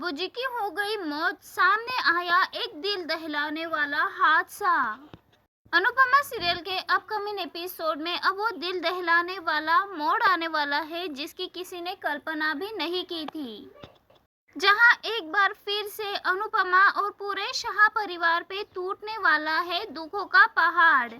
बाबूजी की हो गई मौत, सामने आया एक दिल दहलाने वाला हादसा। अनुपमा सीरियल के अपकमिंग एपिसोड में अब वो दिल दहलाने वाला मोड़ आने वाला है जिसकी किसी ने कल्पना भी नहीं की थी। जहां एक बार फिर से अनुपमा और पूरे शाह परिवार पे टूटने वाला है दुखों का पहाड़।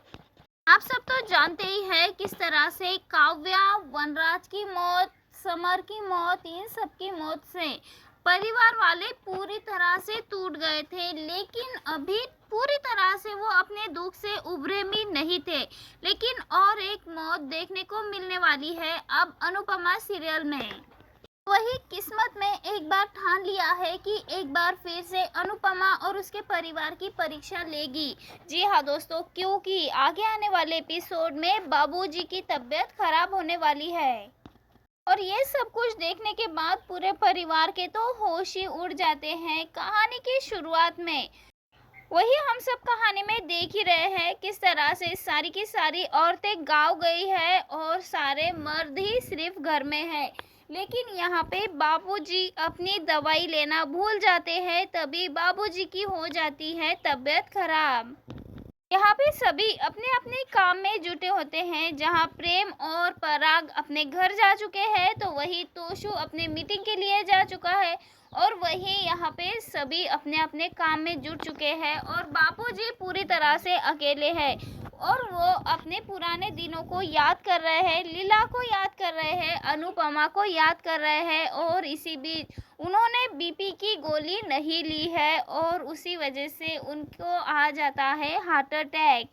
आप सब तो जानते ही हैं किस तरह से काव्या, वनराज की मौत, समर की मौत, इन सब की मौत से परिवार वाले पूरी तरह से टूट गए थे, लेकिन अभी पूरी तरह से वो अपने दुख से उभरे भी नहीं थे। लेकिन और एक मौत देखने को मिलने वाली है अब अनुपमा सीरियल में। वही किस्मत में एक बार ठान लिया है कि एक बार फिर से अनुपमा और उसके परिवार की परीक्षा लेगी। जी हाँ दोस्तों, क्योंकि आगे आने वाले एपिसोड में बाबूजी की तबीयत खराब होने वाली है और ये सब कुछ देखने के बाद पूरे परिवार के तो होश ही उड़ जाते हैं। कहानी की शुरुआत में वही हम सब कहानी में देख ही रहे हैं किस तरह से सारी की सारी औरतें गाँव गई है और सारे मर्द ही सिर्फ घर में है। लेकिन यहाँ पे बाबूजी अपनी दवाई लेना भूल जाते हैं, तभी बाबूजी की हो जाती है तबीयत खराब। यहाँ पे सभी अपने अपने काम में जुटे होते हैं। जहाँ प्रेम और पराग अपने घर जा चुके हैं तो वही तोशु अपने मीटिंग के लिए जा चुका है और वही यहाँ पे सभी अपने अपने काम में जुट चुके हैं और बापूजी पूरी तरह से अकेले हैं और वो अपने पुराने दिनों को याद कर रहे हैं, लीला को याद कर रहे हैं, अनुपमा को याद कर रहे हैं और इसी बीच उन्होंने बीपी की गोली नहीं ली है और उसी वजह से उनको आ जाता है हार्ट अटैक।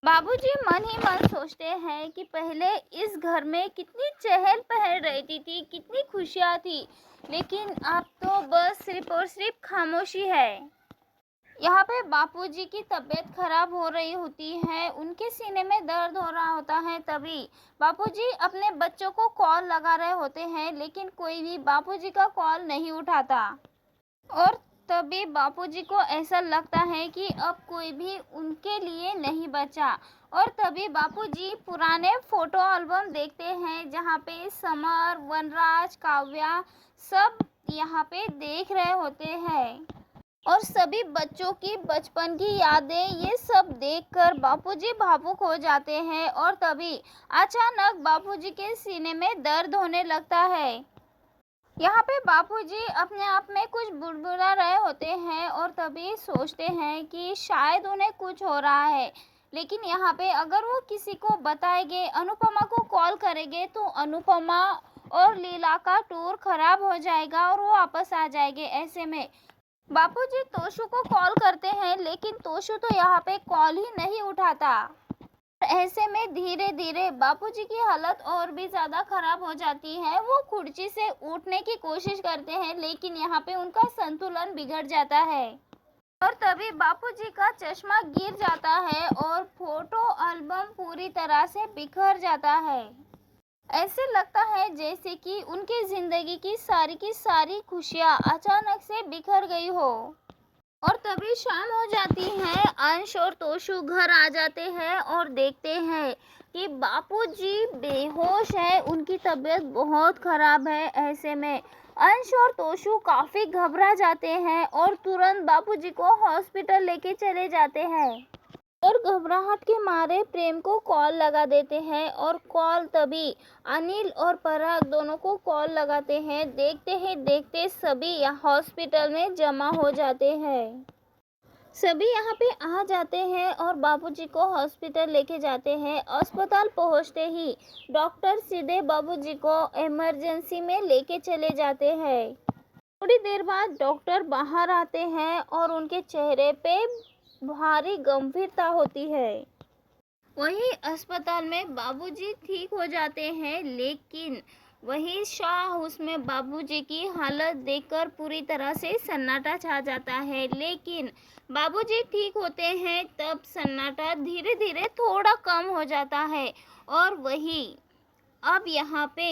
बाबूजी मन ही मन सोचते हैं कि पहले इस घर में कितनी चहल पहल रहती थी, कितनी खुशियाँ थी, लेकिन अब तो बस सिर्फ और सिर्फ खामोशी है। यहाँ पे बापूजी की तबीयत खराब हो रही होती है, उनके सीने में दर्द हो रहा होता है, तभी बापूजी अपने बच्चों को कॉल लगा रहे होते हैं, लेकिन कोई भी बापूजी का कॉल नहीं उठाता और तभी बापूजी को ऐसा लगता है कि अब कोई भी उनके लिए नहीं बचा और तभी बापूजी पुराने फोटो एल्बम देखते हैं जहाँ पे समर, वनराज, काव्या सब यहाँ पे देख रहे होते हैं और सभी बच्चों की बचपन की यादें ये सब देखकर बापूजी भावुक हो जाते हैं और तभी अचानक बापूजी के सीने में दर्द होने लगता है। यहाँ पे बापूजी अपने आप में कुछ बुड़बुड़ा रहे होते हैं और तभी सोचते हैं कि शायद उन्हें कुछ हो रहा है, लेकिन यहाँ पे अगर वो किसी को बताएंगे, अनुपमा को कॉल करेंगे तो अनुपमा और लीला का टूर खराब हो जाएगा और वो वापस आ जाएंगे। ऐसे में बापूजी तोशु को कॉल करते हैं, लेकिन तोशु तो यहाँ पे कॉल ही नहीं उठाता। ऐसे में धीरे धीरे बापूजी की हालत और भी ज़्यादा खराब हो जाती है। वो कुर्सी से उठने की कोशिश करते हैं, लेकिन यहाँ पे उनका संतुलन बिगड़ जाता है और तभी बापूजी का चश्मा गिर जाता है और फोटो एल्बम पूरी तरह से बिखर जाता है। ऐसे लगता है जैसे कि उनकी ज़िंदगी की सारी खुशियाँ अचानक से बिखर गई हो और तभी शाम हो जाती है। अंश और तोशु घर आ जाते हैं और देखते हैं कि बापूजी बेहोश है, उनकी तबीयत बहुत ख़राब है। ऐसे में अंश और तोशु काफ़ी घबरा जाते हैं और तुरंत बापूजी को हॉस्पिटल लेके चले जाते हैं और घबराहट के मारे प्रेम को कॉल लगा देते हैं और कॉल तभी अनिल और पराग दोनों को कॉल लगाते हैं। देखते ही देखते सभी हॉस्पिटल में जमा हो जाते हैं। सभी यहाँ पे आ जाते हैं और बाबूजी को हॉस्पिटल लेके जाते हैं। अस्पताल पहुँचते ही डॉक्टर सीधे बाबूजी को इमरजेंसी में लेके चले जाते हैं। थोड़ी देर बाद डॉक्टर बाहर आते हैं और उनके चेहरे पे भारी गंभीरता होती है। वही अस्पताल में बाबूजी ठीक हो जाते हैं, लेकिन वही शाह हाउस में बाबूजी की हालत देखकर पूरी तरह से सन्नाटा छा जाता है। लेकिन बाबूजी ठीक होते हैं तब सन्नाटा धीरे धीरे थोड़ा कम हो जाता है और वही अब यहाँ पे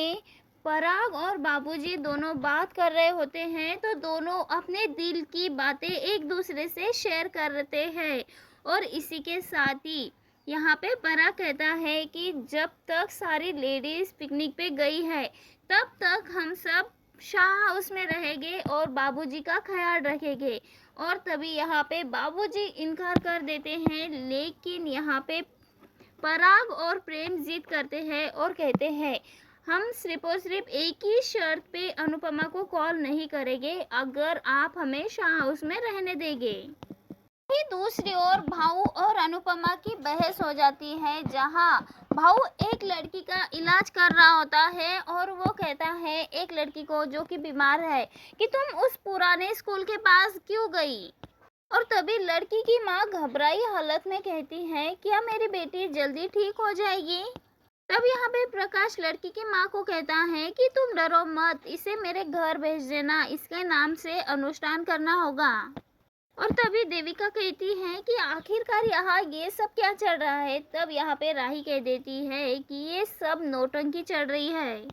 पराग और बाबूजी दोनों बात कर रहे होते हैं तो दोनों अपने दिल की बातें एक दूसरे से शेयर करते हैं और इसी के साथ ही यहाँ पे पराग कहता है कि जब तक सारी लेडीज़ पिकनिक पे गई है तब तक हम सब शाह हाउस में रहेंगे और बाबूजी का ख्याल रखेंगे। और तभी यहाँ पे बाबूजी इनकार कर देते हैं, लेकिन यहाँ पे पराग और प्रेम जिद करते हैं और कहते हैं हम सिर्फ और सिर्फ एक ही शर्त पे अनुपमा को कॉल नहीं करेंगे, अगर आप हमें शाह हाउस में रहने देंगे। वहीं दूसरी ओर भाऊ और अनुपमा की बहस हो जाती है, जहां भाऊ एक लड़की का इलाज कर रहा होता है और वो कहता है एक लड़की को जो कि बीमार है कि तुम उस पुराने स्कूल के पास क्यों गई। और तभी लड़की की माँ घबराई हालत में कहती है क्या मेरी बेटी जल्दी ठीक हो जाएगी। तब यहाँ पे प्रकाश लड़की की माँ को कहता है कि तुम डरो मत, इसे मेरे घर भेज देना, इसके नाम से अनुष्ठान करना होगा। और तभी देविका कहती है कि आखिरकार यहाँ ये सब क्या चल रहा है। तब यहाँ पे राही कह देती है कि ये सब नौटंकी चल रही है।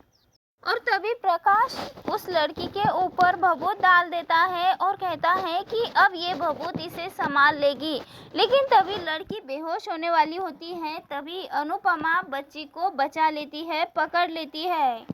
और तभी प्रकाश उस लड़की के ऊपर भभूत डाल देता है और कहता है कि अब ये भभूत इसे संभाल लेगी। लेकिन तभी लड़की बेहोश होने वाली होती है। तभी अनुपमा बच्ची को बचा लेती है, पकड़ लेती है।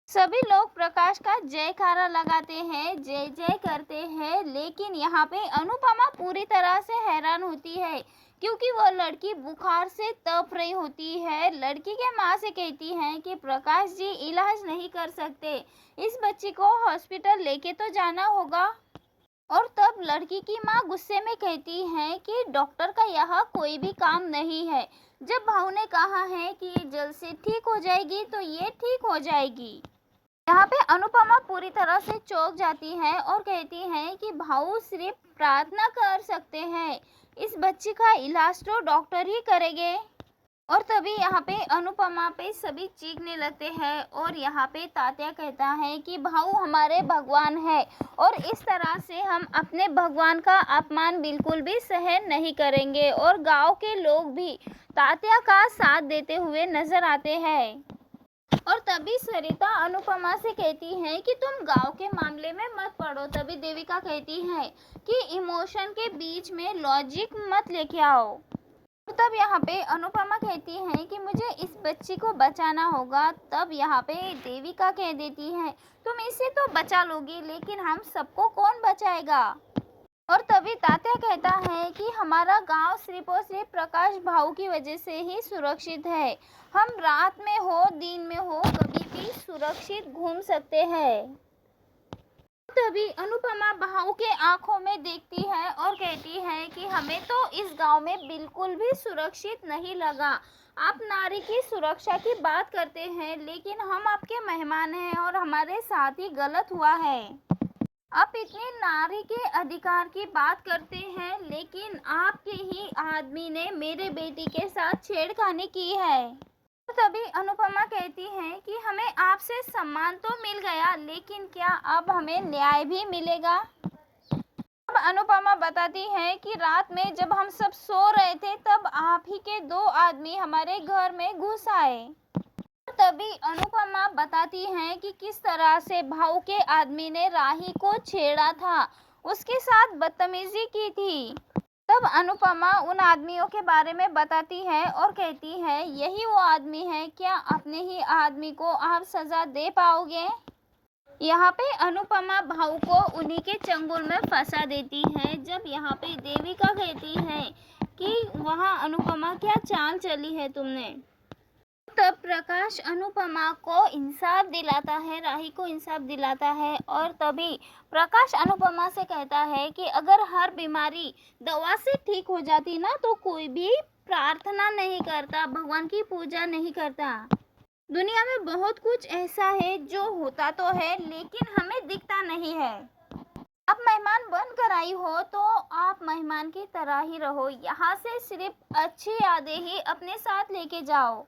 सभी लोग प्रकाश का जयकारा लगाते हैं, जय जय करते हैं, लेकिन यहाँ पे अनुपमा पूरी तरह से हैरान होती है क्योंकि वो लड़की बुखार से तप रही होती है। लड़की के माँ से कहती है कि प्रकाश जी इलाज नहीं कर सकते, इस बच्ची को हॉस्पिटल लेके तो जाना होगा। और तब लड़की की माँ गुस्से में कहती है कि डॉक्टर का यहाँ कोई भी काम नहीं है, जब भाऊ ने कहा है कि ये जल्द से ठीक हो जाएगी तो ये ठीक हो जाएगी। यहाँ पे अनुपमा पूरी तरह से चौंक जाती है और कहती है कि भाऊ सिर्फ प्रार्थना कर सकते हैं, इस बच्ची का इलाज तो डॉक्टर ही करेंगे। और तभी यहाँ पे अनुपमा पे सभी चीखने लगते हैं और यहाँ पे तात्या कहता है कि भाऊ हमारे भगवान है और इस तरह से हम अपने भगवान का अपमान बिल्कुल भी सहन नहीं करेंगे। और गांव के लोग भी तात्या का साथ देते हुए नजर आते हैं। और तभी सरिता अनुपमा से कहती है कि तुम गांव के मामले में मत पड़ो। तभी देविका कहती है कि इमोशन के बीच में लॉजिक मत लेके आओ। तब यहाँ पे अनुपमा कहती है कि मुझे इस बच्ची को बचाना होगा। तब यहाँ पे देविका कह देती है तुम इसे तो बचा लोगी, लेकिन हम सबको कौन बचाएगा। और तभी तात्या कहता है कि हमारा गांव सिर्फ और सिर्फ प्रकाश भाऊ की वजह से ही सुरक्षित है, हम रात में हो दिन में हो कभी भी सुरक्षित घूम सकते हैं। तभी अनुपमा भाऊ के आंखों में देखती है और कहती है कि हमें तो इस गांव में बिल्कुल भी सुरक्षित नहीं लगा। आप नारी की सुरक्षा की बात करते हैं, लेकिन हम आपके मेहमान हैं और हमारे साथ ही गलत हुआ है। आप इतनी नारी के अधिकार की बात करते हैं, लेकिन आपके ही आदमी ने मेरे बेटी के साथ छेड़खानी की है। तभी अनुपमा कहती है कि हमें आपसे सम्मान तो मिल गया, लेकिन क्या अब हमें न्याय भी मिलेगा। अब अनुपमा बताती है कि रात में जब हम सब सो रहे थे तब आप ही के 2 आदमी हमारे घर में घुस आए। तभी अनुपमा बताती है कि किस तरह से भाऊ के आदमी ने राही को छेड़ा था, उसके साथ बदतमीजी की थी। तब अनुपमा उन आदमियों के बारे में बताती है और कहती है यही वो आदमी है, क्या अपने ही आदमी को आप सजा दे पाओगे। यहाँ पे अनुपमा भाऊ को उन्हीं के चंगुल में फंसा देती है। जब यहाँ पे देविका कहती है कि वहाँ अनुपमा क्या चाल चली है तुमने। तब प्रकाश अनुपमा को इंसाफ दिलाता है, राही को इंसाफ दिलाता है। और तभी प्रकाश अनुपमा से कहता है कि अगर हर बीमारी दवा से ठीक हो जाती ना तो कोई भी प्रार्थना नहीं करता, भगवान की पूजा नहीं करता। दुनिया में बहुत कुछ ऐसा है जो होता तो है लेकिन हमें दिखता नहीं है। आप मेहमान बनकर आई हो तो आप मेहमान की तरह ही रहो, यहाँ से सिर्फ अच्छी यादें ही अपने साथ लेके जाओ।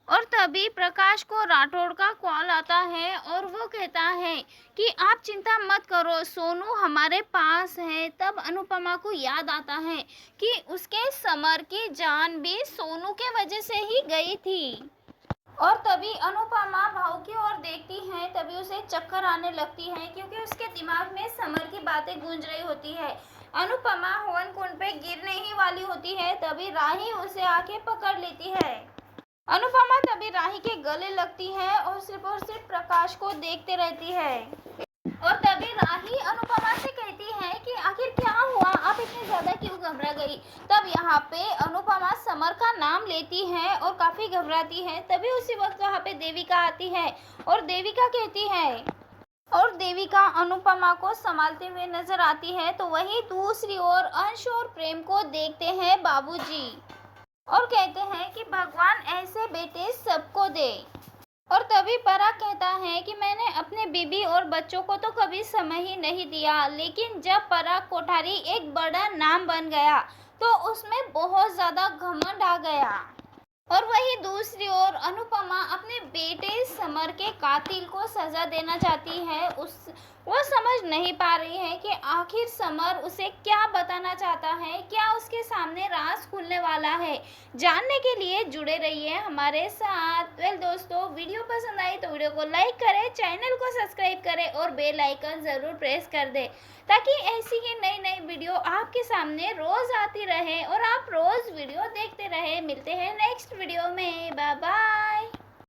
और तभी प्रकाश को राठौड़ का कॉल आता है और वो कहता है कि आप चिंता मत करो, सोनू हमारे पास है। तब अनुपमा को याद आता है कि उसके समर की जान भी सोनू के वजह से ही गई थी। और तभी अनुपमा भाऊ की ओर देखती है, तभी उसे चक्कर आने लगती है क्योंकि उसके दिमाग में समर की बातें गूंज रही होती है। अनुपमा हवन कुंड पे गिरने ही वाली होती है, तभी राही उसे आके पकड़ लेती है। अनुपमा तभी राही के गले लगती है और सिर्फ प्रकाश को देखते रहती है। और तभी राही अनुपमा से कहती है कि आखिर क्या हुआ, आप इतनी ज्यादा क्यों घबरा गई। तब यहाँ पे अनुपमा समर का नाम लेती है और काफी घबराती है। तभी उसी वक्त वहाँ पे देविका आती है और देविका कहती है और देविका अनुपमा को संभालते हुए नजर आती है। तो वही दूसरी ओर अंश और प्रेम को देखते हैं बाबूजी और कहते हैं कि भगवान ऐसे बेटे सबको दे। और तभी पराग कहता है कि मैंने अपने बीबी और बच्चों को तो कभी समय ही नहीं दिया, लेकिन जब पराग कोठारी एक बड़ा नाम बन गया तो उसमें बहुत ज्यादा घमंड आ गया। और वही दूसरी ओर अनुपमा अपने बेटे समर के कातिल को सजा देना चाहती है। वो समझ नहीं पा रही है कि आखिर समर उसे क्या बताना चाहता है, क्या उसके सामने राज खुलने वाला है। जानने के लिए जुड़े रहिए हमारे साथ। वेल दोस्तों, वीडियो पसंद आई तो वीडियो को लाइक करें, चैनल को सब्सक्राइब करें और बेल आइकन ज़रूर प्रेस कर दें ताकि ऐसी ही नई नई वीडियो आपके सामने रोज़ आती रहे और आप रोज़ वीडियो देखते रहे। मिलते हैं नेक्स्ट वीडियो में। Bye bye.